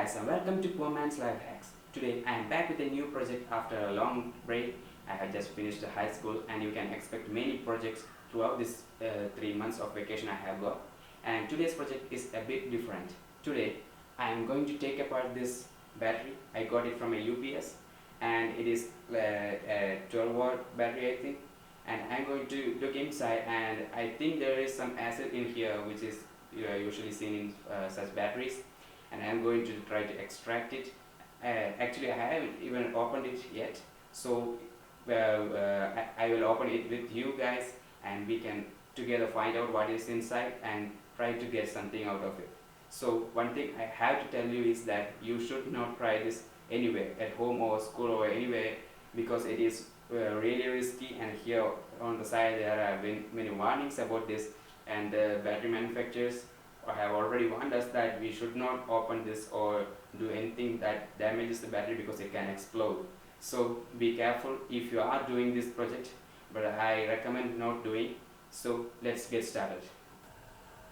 guys, and welcome to Poor Man's Life Hacks. Today I am back with a new project after a long break. I have just finished the high school and you can expect many projects throughout this 3 months of vacation I have got. And today's project is a bit different. Today I am going to take apart this battery. I got it from a UPS and it is a 12 watt battery I think. And I'm going to look inside and I think there is some acid in here which is usually seen in such batteries, and I'm going to try to extract it. Actually, I haven't even opened it yet, so I will open it with you guys and we can together find out what is inside and try to get something out of it. So one thing I have to tell you is that you should not try this anywhere, at home or school or anywhere, because it is really risky, and here on the side there are many warnings about this, and the battery manufacturers have already warned us that we should not open this or do anything that damages the battery because it can explode. So be careful if you are doing this project, but I recommend not doing. So let's get started.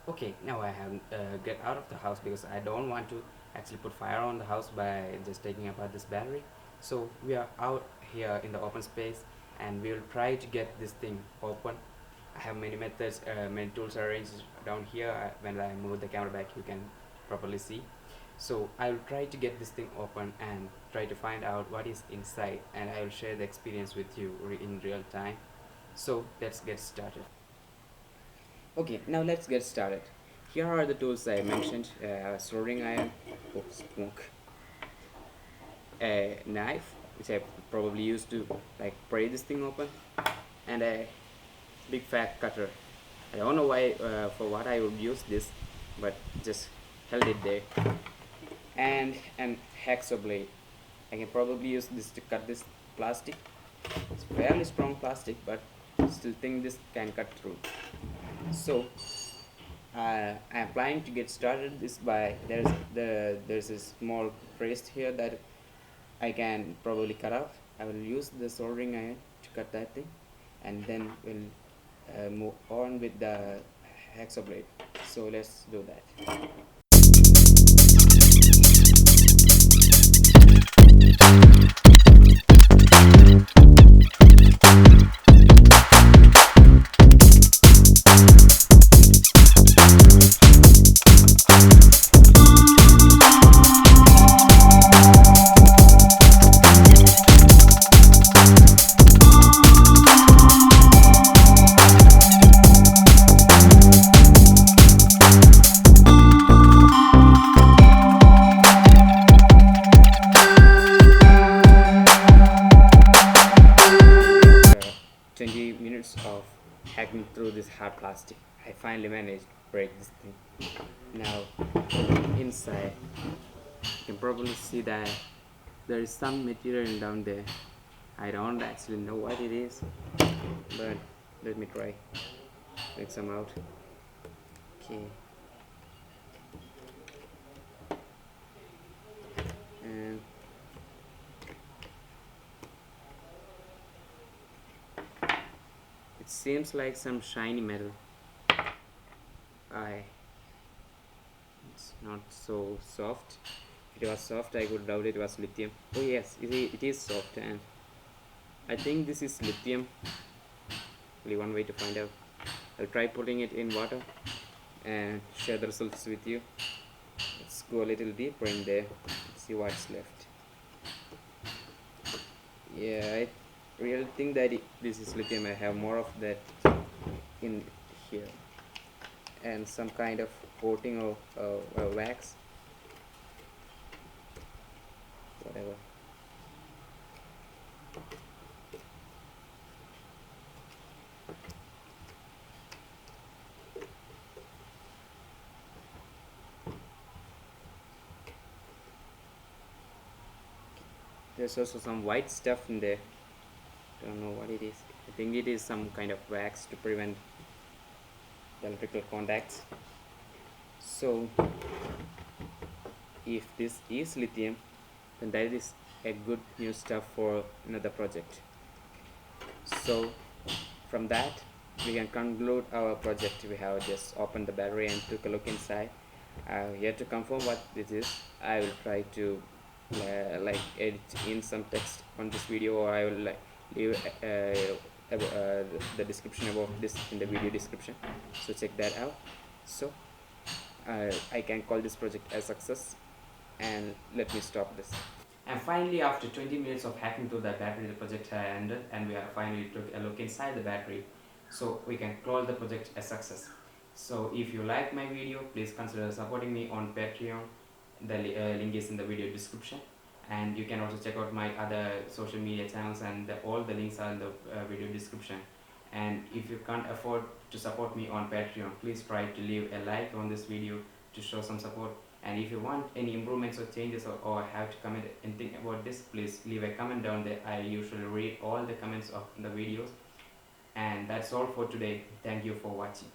Okay, now I have get out of the house because I don't want to actually put fire on the house by just taking apart this battery. So we are out here in the open space and we will try to get this thing open. I have many methods, many tools arranged down here. When I move the camera back you can properly see. So I will try to get this thing open and try to find out what is inside, and I will share the experience with you in real time. So let's get started. Okay, now let's get started. Here are the tools I mentioned: soldering iron, smoke, a knife which I probably used to like pry this thing open, and a big fat cutter. I don't know why for what I would use this, but just held it there. And an hacksaw blade. I can probably use this to cut this plastic. It's fairly strong plastic, but still think this can cut through. So I am planning to get started this by there's a small crease here that I can probably cut off. I will use the soldering iron to cut that thing, and then we'll move on with the hacksaw blade. So let's do that. Of hacking through this hard plastic, I finally managed to break this thing. Now inside you can probably see that there is some material down there. I don't actually know what it is, but let me try take some out. Okay, and it seems like some shiny metal. It's not so soft. If it was soft, I would doubt it was lithium. Oh yes, it is soft, and I think this is lithium. Only one way to find out. I'll try putting it in water and share the results with you. Let's go a little deeper in there and see what's left. Yeah, I really think that this is lithium. I have more of that in here, and some kind of coating or wax, whatever. There's also some white stuff in there. Don't know what it is. I think it is some kind of wax to prevent electrical contacts. So if this is lithium, then that is a good new stuff for another project. So from that we can conclude our project. We have just opened the battery and took a look inside. I have yet to confirm what this is. I will try to like edit in some text on this video, or I will like leave the description about this in the video description, so check that out. So I can call this project a success, and let me stop this. And finally, after 20 minutes of hacking through the battery, the project ended, and we are finally took a look inside the battery, so we can call the project a success. So if you like my video, please consider supporting me on Patreon. The link is in the video description, and you can also check out my other social media channels, and all the links are in the video description. And if you can't afford to support me on Patreon, please try to leave a like on this video to show some support. And if you want any improvements or changes, or have to comment anything about this, please leave a comment down there. I usually read all the comments of the videos. And that's all for today. Thank you for watching.